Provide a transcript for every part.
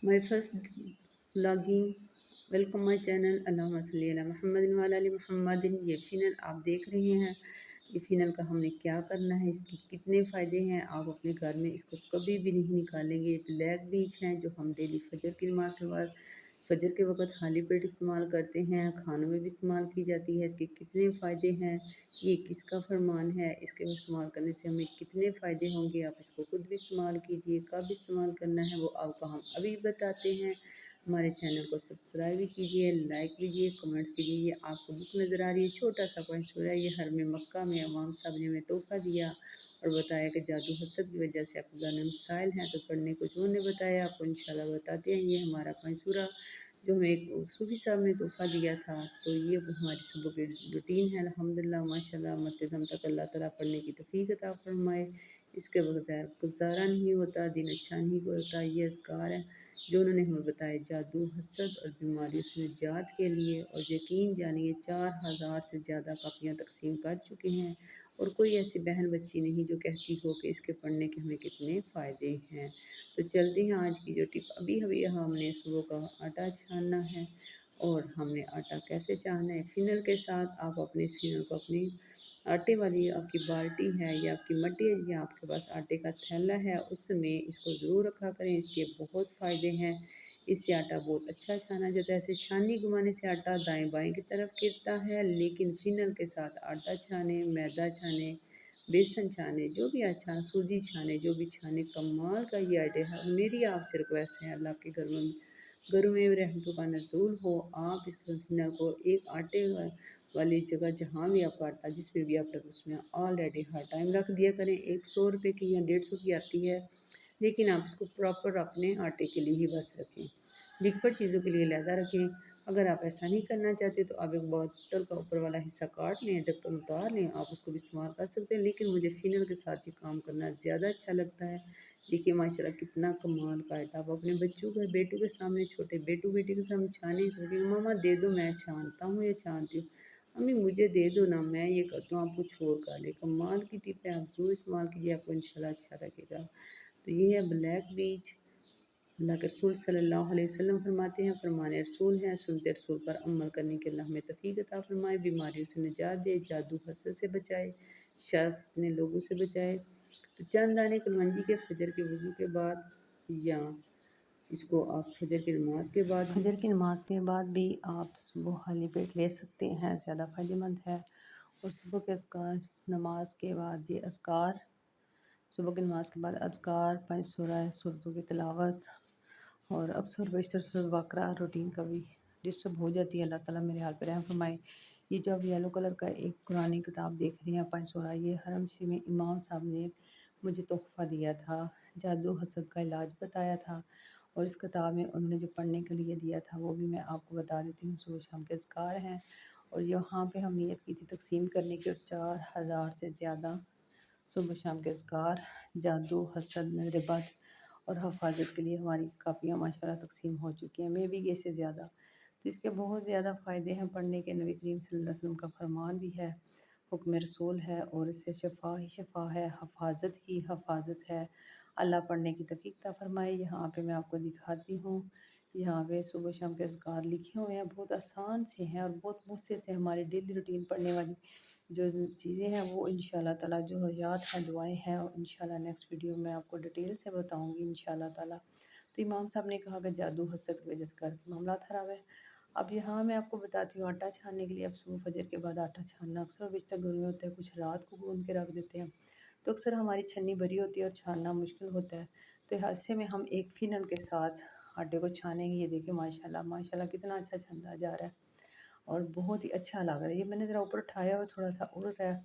My first vlogging. Welcome my channel. अल्लाहुम्मा सल्ली अला मुहम्मदिन व अला आलि मुहम्मदिन। ये फ़िनल आप देख रहे हैं, ये फ़िनल का हमने क्या करना है, इसके कितने फ़ायदे हैं। आप अपने घर में इसको कभी भी नहीं निकालेंगे। ब्लैक बीज हैं जो हम डेली फजर की नमाज़ के बाद फजर के वक़्त खाली पेट इस्तेमाल करते हैं, खानों में भी इस्तेमाल की जाती है। इसके कितने फ़ायदे हैं, ये किसका फरमान है, इसके इस्तेमाल करने से हमें कितने फ़ायदे होंगे। आप इसको खुद भी इस्तेमाल कीजिए, कब इस्तेमाल करना है वो आपको हम अभी बताते हैं। हमारे चैनल को सब्सक्राइब भी कीजिए, लाइक कीजिए, कमेंट्स कीजिए। ये आपको बुक नज़र आ रही है, छोटा सा पॉइंट हो रहा है। ये हर में मक्का में अवाम साहब ने हमें तोहफ़ा दिया और बताया कि जादू हसद की वजह से आपके घर में मसाइल हैं, तो पढ़ने को जो उन्होंने बताया आपको इंशाल्लाह बताते हैं। ये हमारा मंसूरा जो हमें एक सूफ़ी साहब ने तोहफ़ा दिया था, तो ये हमारी सुबह की रूटीन है। अल्हम्दुलिल्लाह माशाल्लाह मरते दम तक अल्लाह ताला पढ़ने की तौफ़ीक अता फ़रमाए। इसके बगैर गुज़ारा नहीं होता, दिन अच्छा नहीं होता। ये अज़कार है जो उन्होंने हमें बताया जादू, हसद और बीमारियों से निजात के लिए। और यकीन जानिए 4000 से ज़्यादा कापियाँ तक़सीम कर चुके हैं और कोई ऐसी बहन बच्ची नहीं जो कहती हो कि इसके पढ़ने के हमें कितने फ़ायदे हैं। तो चलते हैं आज की जो टिप। अभी अभी हमने सुबह का आटा छानना है और हमने आटा कैसे छानना है, फिनल के साथ। आप अपने इस फिनल को अपनी आटे वाली आपकी बाल्टी है या आपकी मट्टी है या आपके पास आटे का थैला है, उसमें इसको ज़रूर रखा करें। इसके बहुत फ़ायदे हैं। इससे आटा बहुत अच्छा छाना जाता है। ऐसे छाननी घुमाने से आटा दाएं बाएं की तरफ गिरता है, लेकिन फिनल के साथ आटा छाने, मैदा छाने, बेसन छाने, जो भी अच्छा सूजी छाने, जो भी छाने, कमाल का ये आइडिया है। मेरी आपसे रिक्वेस्ट है, अल्लाह के घरों में रहमतों का नज़ूल हो। आप इस फिनल को एक आटे वाली जगह जहाँ भी आपका आटा जिसमें भी आप रखें उसमें ऑलरेडी हर टाइम रख दिया करें। 100 रुपये की या 150 की आती है, लेकिन आप इसको प्रॉपर अपने आटे के लिए ही बस रखें, लिक्विड चीज़ों के लिए लहदा रखें। अगर आप ऐसा नहीं करना चाहते तो आप एक बॉटल का ऊपर वाला हिस्सा काट लें, ढक्कन उतार लें, आप उसको भी इस्तेमाल कर सकते हैं। लेकिन मुझे फिनल के साथ ये काम करना ज़्यादा अच्छा लगता है। देखिए माशाल्लाह कितना कमाल का आटा। आप अपने बच्चों के बेटों के सामने, छोटे बेटू बेटी के सामने छाने तो कि मम्मा दे दो, मैं छानता हूँ या छानती हूँ, अम्मी मुझे दे दो ना, मैं ये करता हूँ, आप कुछ और कर ले। कमाल की टिप है, आप ज़रूर इस्तेमाल कीजिए, आपको इंशाल्लाह अच्छा लगेगा। तो ये है ब्लैक बीज। अल्लाह के रसूल सल्लल्लाहु अलैहि वसल्लम फरमाते हैं, फरमाने रसूल हैं, सुनते रसूल पर अमल करने के अल्लाह हमें तौफीक अता फरमाए, बीमारियों से निजात दे, जादू हसद से बचाए, शर अपने लोगों से बचाए। तो चंद दाने कलवंजी के फजर के वज़ू के बाद या इसको आप फजर की नमाज के बाद भी आप सुबह खाली पेट ले सकते हैं, ज़्यादा फ़ायदेमंद है। और सुबह के अज़कार नमाज के बाद ये अज़कार, सुबह की नमाज के बाद अज़कार, 5 सूरतों की तिलावत और अक्सर बेशतर सूरत बकरा रूटीन कभी डिस्टर्ब हो जाती है। अल्लाह ताला मेरे हाल पे रहम फरमाए। ये जो आप येलो कलर का एक कुरानी किताब देख रही हैं 5 सूरा, ये हरम शरीफ में इमाम साहब ने मुझे तोहफ़ा दिया था, जादू हसद का इलाज बताया था। और इस किताब में उन्होंने जो पढ़ने के लिए दिया था वो भी मैं आपको बता देती हूँ। सुबह शाम के अज़कार हैं और यहाँ पे हम नियत की थी तक़सीम करने की, और 4000 से ज़्यादा सुबह शाम के अज़कार जादू हसद नज़र बद और हफाजत के लिए हमारी कापियाँ माशाल्लाह तक़सीम हो चुकी हैं, मे भी इससे ज़्यादा। तो इसके बहुत ज़्यादा फ़ायदे हैं पढ़ने के। नबी करीम सल्लल्लाहु अलैहि वसल्लम का फरमान भी है, हुक्म रसूल है, और इससे शफ़ा ही शफ़ा है, हफाजत ही हफाजत है। अल्लाह पढ़ने की तौफ़ीक अता फ़रमाए। यहाँ पे मैं आपको दिखाती हूँ, यहाँ पे सुबह शाम के अज़कार लिखे हुए हैं, बहुत आसान से हैं और बहुत मुझसे से हमारी डेली रूटीन पढ़ने वाली जो चीज़ें हैं वो इंशाल्लाह ताला जो याद हैं, दुआएं हैं, और इंशाल्लाह नेक्स्ट वीडियो में आपको डिटेल से बताऊंगी इंशाल्लाह ताला। तो इमाम साहब ने कहा कि जादू हसद की वजह से घर के मामला ख़राब है। अब यहाँ मैं आपको बताती हूँ आटा छानने के लिए। अब सुबह फजर के बाद आटा छानना अक्सर बेशतर घर में होता है, कुछ रात को गूंद के रख देते हैं, तो अक्सर हमारी छन्नी भरी होती है और छानना मुश्किल होता है। तो ऐसे में हम एक फिनल के साथ आटे को छानेंगे। ये देखिए माशाल्लाह माशाल्लाह कितना अच्छा छंदा जा रहा है और बहुत ही अच्छा लग रहा है। ये मैंने ज़रा ऊपर उठाया हुआ थोड़ा सा उड़ रहा है,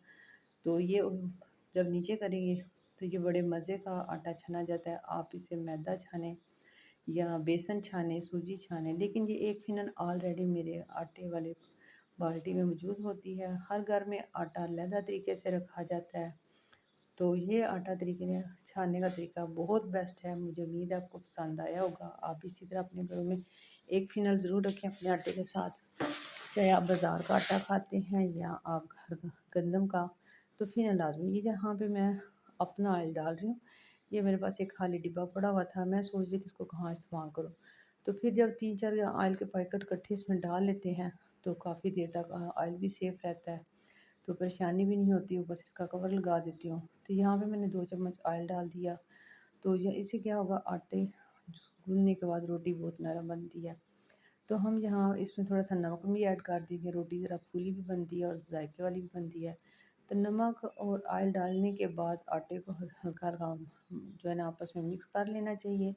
तो ये जब नीचे करेंगे तो ये बड़े मज़े का आटा छना जाता है। आप इससे मैदा छानें या बेसन छानें, सूजी छानें, लेकिन ये एक फिनल ऑलरेडी मेरे आटे वाले बाल्टी में मौजूद होती है। हर घर में आटा अलहदा तरीके से रखा जाता है, तो ये आटा तरीके छानने का तरीका बहुत बेस्ट है। मुझे उम्मीद है आपको पसंद आया होगा। आप इसी तरह अपने घरों में एक फिनल ज़रूर रखें अपने आटे के साथ, चाहे आप बाज़ार का आटा खाते हैं या आप घर का गंदम का, तो फिनल लाजमी। ये जहाँ पे मैं अपना ऑयल डाल रही हूँ, ये मेरे पास एक खाली डिब्बा पड़ा हुआ था, मैं सोच रही थी इसको कहाँ इस्तेमाल करूँ। तो फिर जब 3-4 ऑयल के पैकेट इकट्ठे इसमें डाल लेते हैं तो काफ़ी देर तक ऑयल भी सेफ़ रहता है, तो परेशानी भी नहीं होती। ऊपर से इसका कवर लगा देती हूँ। तो यहाँ पे मैंने 2 चम्मच ऑयल डाल दिया। तो ये इससे क्या होगा, आटे गूँथने के बाद रोटी बहुत नरम बनती है। तो हम यहाँ इसमें थोड़ा-सा नमक भी ऐड कर देंगे, रोटी ज़रा फूली भी बनती है और ज़ायके वाली भी बनती है। तो नमक और ऑयल डालने के बाद आटे को हल्का-हल्का जो है ना आपस में मिक्स कर लेना चाहिए।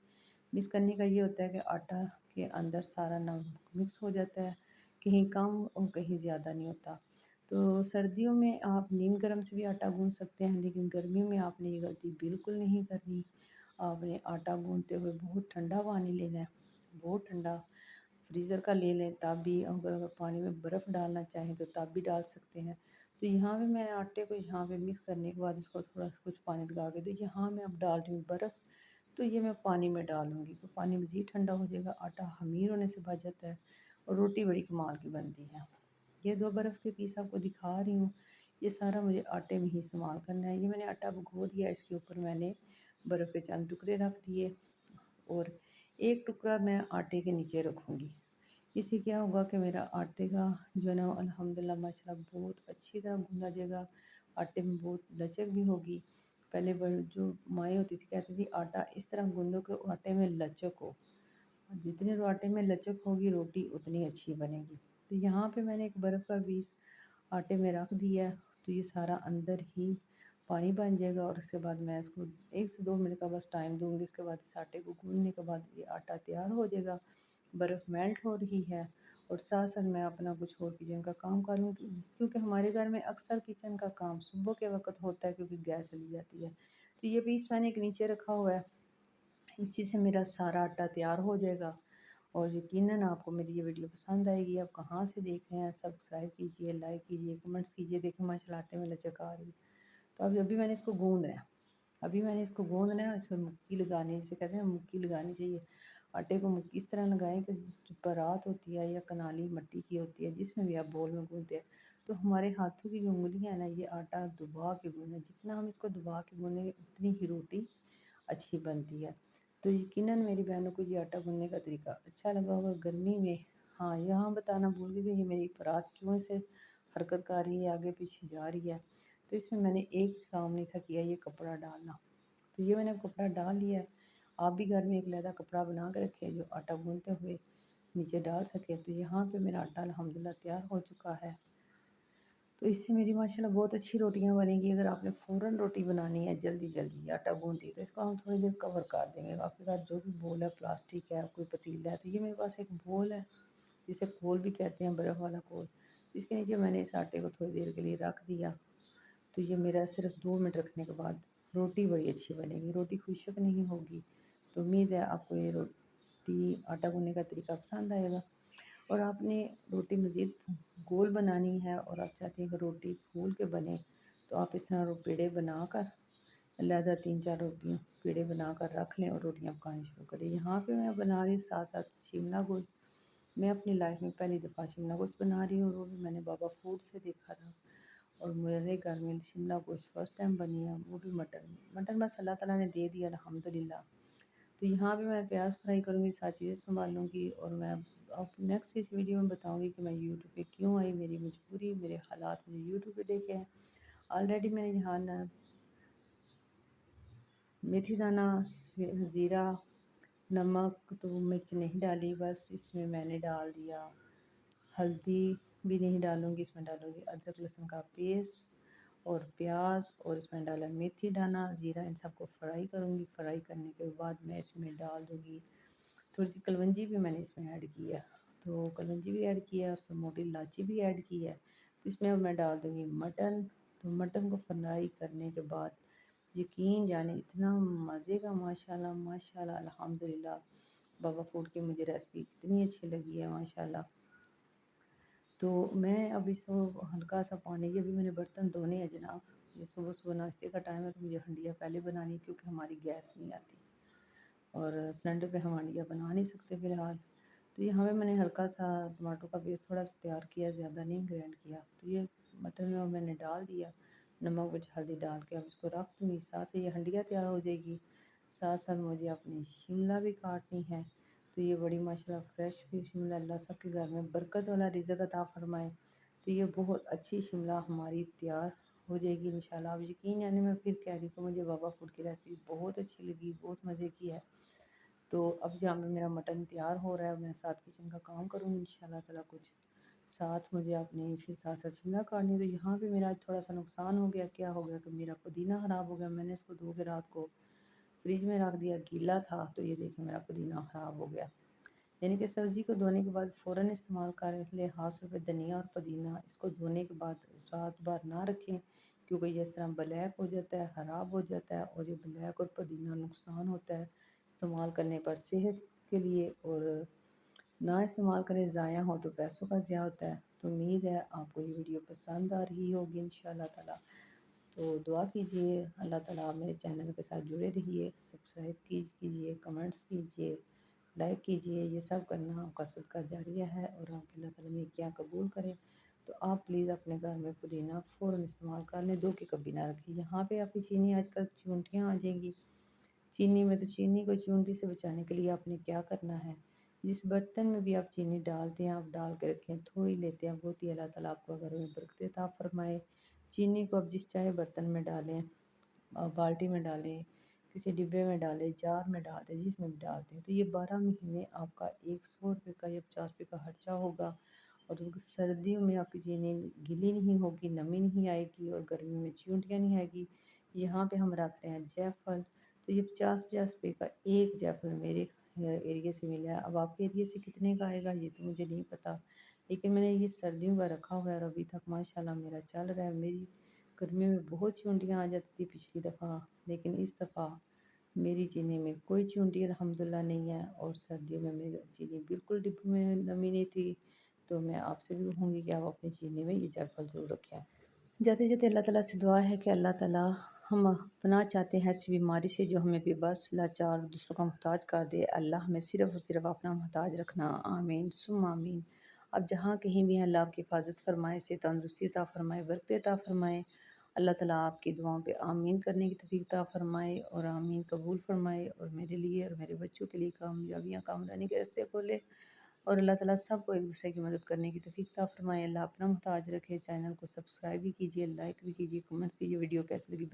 मिक्स करने का ये होता है कि आटा के अंदर सारा नमक मिक्स हो जाता है, कहीं कम और कहीं ज़्यादा नहीं होता। तो सर्दियों में आप नीम गर्म से भी आटा गूँथ सकते हैं, लेकिन गर्मियों में आपने ये गलती बिल्कुल नहीं करनी। आपने आटा गूँथते हुए बहुत ठंडा पानी लेना है, बहुत ठंडा फ्रीज़र का ले लें तब भी, अगर पानी में बर्फ़ डालना चाहें तो तब भी डाल सकते हैं। तो यहाँ पे मैं आटे को यहाँ पे मिक्स करने के बाद इसको थोड़ा सा कुछ पानी लगा के, तो यहाँ मैं अब डाल रही हूँ बर्फ़। तो ये मैं पानी में डालूँगी, तो पानी मज़ीद ठंडा हो जाएगा, आटा ख़मीर होने से बच जाता है और रोटी बड़ी कमाल की बनती है। ये 2 बर्फ़ के पीस आपको दिखा रही हूँ, ये सारा मुझे आटे में ही इस्तेमाल करना है। ये मैंने आटा भिगो दिया, इसके ऊपर मैंने बर्फ़ के चंद टुकड़े रख दिए और एक टुकड़ा मैं आटे के नीचे रखूँगी। इससे क्या होगा कि मेरा आटे का जो है ना अल्हम्दुलिल्लाह माशाल्लाह बहुत अच्छी तरह गूँधा जाएगा, आटे में बहुत लचक भी होगी। पहले जो माएँ होती थी कहती थी आटा इस तरह गूँधो कि आटे में लचक हो। जितने आटे में लचक होगी रोटी उतनी अच्छी बनेगी। तो यहाँ पे मैंने एक बर्फ़ का पीस आटे में रख दिया, तो ये सारा अंदर ही पानी बन जाएगा और उसके बाद मैं इसको 1 से 2 मिनट का बस टाइम दूँगी। उसके बाद इस आटे को गूँथने के बाद ये आटा तैयार हो जाएगा। बर्फ़ मेल्ट हो रही है और साथ-साथ मैं अपना कुछ और किचन का काम कर लूँ, क्योंकि हमारे घर में अक्सर किचन का काम सुबह के वक़्त होता है क्योंकि गैस चली जाती है। तो ये पीस मैंने एक नीचे रखा हुआ है, इसी से मेरा सारा आटा तैयार हो जाएगा और यकीनन आपको मेरी ये वीडियो पसंद आएगी। आप कहाँ से देख रहे हैं, सब्सक्राइब कीजिए, लाइक कीजिए, कमेंट्स कीजिए। देखें माशाल्लाह आटे में लचक आ रही है। तो अभी मैंने इसको गूँदना है। अभी मैंने इसको गूँदना है, इसमें मुक्की लगानी है, जिसे कहते हैं मुक्की लगानी चाहिए। आटे को मुक्की इस तरह लगाएँ कि जो परात होती है या कनाली मिट्टी की होती है, जिसमें भी आप बोल में गूँथते हैं, तो हमारे हाथों की जो उँगलियाँ हैं ना, ये आटा दबा के गूँथें। जितना हम इसको दबा के गूँथेंगे उतनी ही रोटी अच्छी बनती है। तो यकीनन मेरी बहनों को ये आटा गूँथने का तरीका अच्छा लगा होगा गर्मी में। हाँ, यहाँ बताना भूल गई कि ये मेरी परात क्यों ऐसे हरकत कर रही है, आगे पीछे जा रही है। तो इसमें मैंने एक काम नहीं था किया, ये कपड़ा डालना। तो ये मैंने कपड़ा डाल लिया है। आप भी घर में एक लहदा कपड़ा बना के रखें जो आटा गूँथते हुए नीचे डाल सकें। तो यहाँ पे मेरा आटा अल्हम्दुलिल्लाह तैयार हो चुका है। तो इससे मेरी माशाल्लाह बहुत अच्छी रोटियाँ बनेगी। अगर आपने फ़ौरन रोटी बनानी है जल्दी-जल्दी आटा गूँथी, तो इसको हम थोड़ी देर कवर कर देंगे। आपके पास जो भी बोल है, प्लास्टिक है, कोई पतीला है, तो ये मेरे पास एक बोल है, जिसे खोल भी कहते हैं, बर्फ़ वाला खोल। इसके नीचे मैंने इस आटे को थोड़ी देर के लिए रख दिया। तो ये मेरा सिर्फ 2 मिनट रखने के बाद रोटी बड़ी अच्छी बनेगी, रोटी खुशक नहीं होगी। तो उम्मीद है आपको ये रोटी आटा गूँथने का तरीका पसंद आएगा और आपने रोटी मज़ीद गोल बनानी है और आप चाहते हैं कि रोटी फूल के बने, तो आप इस तरह पेड़े बनाकर अलहदा 3-4 रोटियाँ पेड़े बनाकर रख लें और रोटियाँ पकानी शुरू करें। यहाँ पे मैं बना रही हूँ साथ-साथ शिमला गोश्त। मैं अपनी लाइफ में पहली दफ़ा शिमला गोश्त बना रही हूँ और वो भी मैंने बाबा फूड से देखा था और मेरे घर में शिमला गोश्त फर्स्ट टाइम बनी है, वो भी मटन बस अल्लाह ताला ने दे दिया अल्हम्दुलिल्लाह। तो यहाँ पे मैं प्याज फ्राई करूँगी, साथ चीज़ें संभालूँगी और मैं अब नेक्स्ट इस वीडियो में बताऊँगी कि मैं यूट्यूब पे क्यों आई, मेरी मजबूरी, मेरे हालात मुझे यूट्यूब पे देखे हैं। ऑलरेडी मैंने यहाँ ना मेथी दाना, ज़ीरा, नमक तो मिर्च नहीं डाली, बस इसमें मैंने डाल दिया हल्दी भी नहीं डालूँगी, इसमें डालूँगी अदरक लहसुन का पेस्ट और प्याज और इसमें डाला मेथी दाना, ज़ीरा, इन सबको फ्राई करूँगी। फ्राई करने के बाद मैं इसमें डाल दूँगी थोड़ी सी कलवंजी भी मैंने इसमें ऐड की है। तो कलवंजी भी ऐड की है और मोटी इलायची भी ऐड की है। तो इसमें अब मैं डाल दूँगी मटन। तो मटन को फ्राई करने के बाद यकीन जाने इतना मज़े का माशाल्लाह माशाल्लाह अल्हम्दुलिल्लाह बाबा फूड की मुझे रेसिपी कितनी अच्छी लगी है माशाल्लाह। तो मैं अब इसको हल्का सा पानी, ये अभी मैंने बर्तन धोने हैं जनाब। ये सुबह-सुबह नाश्ते का टाइम है तो मुझे हंडिया पहले बनानी है क्योंकि हमारी गैस नहीं आती और सिलेंडर पे हम हंडिया बना नहीं सकते फ़िलहाल। तो यहाँ पे मैंने हल्का सा टमाटर का पेस्ट थोड़ा सा तैयार किया, ज़्यादा नहीं ग्राइंड किया। तो ये मटन में मैंने डाल दिया। نمک مرچ ہلدی ڈال کے اب اس کو رکھ دوں گی، ساتھ سے یہ ہنڈیا تیار ہو جائے گی۔ ساتھ ساتھ مجھے اپنی شملہ بھی کاٹنی ہے، تو یہ بڑی ماشاءاللہ فریش بھی شملہ، اللہ سب کے گھر میں برکت والا رزق عطا فرمائے۔ تو یہ بہت اچھی شملہ ہماری تیار ہو جائے گی انشاءاللہ۔ اب یقین یعنی میں پھر کہہ رہی کہ مجھے بابا فوڈ کی ریسپی بہت اچھی لگی، بہت مزے کی ہے۔ تو اب جہاں پہ میرا مٹن تیار ہو رہا ہے، میں ساتھ کچن کا کام کروں گی انشاءاللہ تعالیٰ، کچھ ساتھ مجھے اپنی پھر ساتھ ساتھ شملہ کاٹنی ہے۔ تو یہاں پہ میرا تھوڑا سا نقصان ہو گیا، کیا ہو گیا کہ میرا پودینہ خراب ہو گیا، میں نے اس کو دھو کے رات کو فریج میں رکھ دیا، گیلا تھا، تو یہ دیکھیں میرا پودینہ خراب ہو گیا۔ یعنی کہ سبزی کو دھونے کے بعد فوراً استعمال کر لیں، خاص طور پہ دھنیا اور پودینہ، اس کو دھونے کے بعد رات بھر نہ رکھیں، کیونکہ یہ اس طرح بلیک ہو جاتا ہے، خراب ہو جاتا ہے، اور یہ بلیک اور پودینہ نقصان ہوتا ہے استعمال کرنے پر صحت کے لیے، اور نہ استعمال کریں، ضائع ہو تو پیسوں کا ضیاع ہوتا ہے۔ تو امید ہے آپ کو یہ ویڈیو پسند آ رہی ہوگی انشاءاللہ تعالیٰ۔ تو دعا کیجئے اللہ تعالیٰ، آپ میرے چینل کے ساتھ جڑے رہیے، سبسکرائب کیجئے، کمنٹس کیجئے، لائک کیجئے، یہ سب کرنا آپ کا صدقہ جاریہ ہے، اور آپ کی اللہ تعالیٰ نیکیاں قبول کریں۔ تو آپ پلیز اپنے گھر میں پودینہ فوراً استعمال کر لیں، دو کے کبھی نہ رکھیں۔ یہاں پہ آپ کی چینی آج کل چونٹیاں آ جائیں گی چینی میں، تو چینی کو چونٹی سے بچانے کے لیے آپ نے کیا کرنا ہے، جس برتن میں بھی آپ چینی ڈالتے ہیں، آپ ڈال کے رکھیں، تھوڑی لیتے ہیں بہت ہی، اللہ تعالیٰ آپ کو گھر میں برکت عطا فرمائے۔ چینی کو آپ جس چاہے برتن میں ڈالیں، بالٹی میں ڈالیں، کسی ڈبے میں ڈالیں، جار میں ڈالتے ہیں، جس میں بھی ڈالتے ہیں، تو یہ 12 مہینے آپ کا 100 روپے کا یا 50 روپے کا خرچہ ہوگا، اور سردیوں میں آپ کی چینی گلی نہیں ہوگی، نمی نہیں آئے گی، اور گرمی میں چونٹیاں نہیں آئے گی۔ یہاں پہ ہم رکھ رہے ہیں جے پھل، تو یہ 50 روپے کا ایک جے پھل میرے ایریے سے ملا ہے۔ اب آپ کے ایریے سے کتنے کا آئے گا یہ تو مجھے نہیں پتا، لیکن میں نے یہ سردیوں کا رکھا ہوا ہے، اور ابھی تک ماشاءاللہ میرا چل رہا ہے۔ میری گرمیوں میں بہت چونٹیاں آ جاتی تھی پچھلی دفعہ، لیکن اس دفعہ میری چینی میں کوئی چونٹی الحمدللہ نہیں ہے، اور سردیوں میں میری چینی بالکل ڈبوں میں نمی نہیں تھی۔ تو میں آپ سے بھی کہوں گی کہ آپ اپنی چینی میں یہ جے پھل ضرور رکھیں۔ جاتے جاتے اللہ تعالیٰ سے دعا ہے کہ اللہ تعالیٰ، ہم پناہ چاہتے ہیں ایسی بیماری سے جو ہمیں بے بس، لاچار، دوسروں کا محتاج کر دے، اللہ ہمیں صرف اور صرف اپنا محتاج رکھنا، آمین ثم آمین۔ اب جہاں کہیں بھی ہیں اللہ آپ کی حفاظت فرمائے، سے تندرستی عطا فرمائے، برکت عطا فرمائے، اللہ تعالیٰ آپ کی دعاؤں پہ آمین کرنے کی توفیق عطا فرمائے، اور آمین قبول فرمائے، اور میرے لیے اور میرے بچوں کے لیے کامیابیاں، کامرانی کے راستے کھولے، اور اللہ تعالیٰ سب کو ایک دوسرے کی مدد کرنے کی توفیق عطا فرمائے۔ اللہ اپنا محتاج رکھے۔ چینل کو سبسکرائب بھی کیجیے، لائک بھی کیجیے، کمنٹس کیجیے، ویڈیو کیسی لگی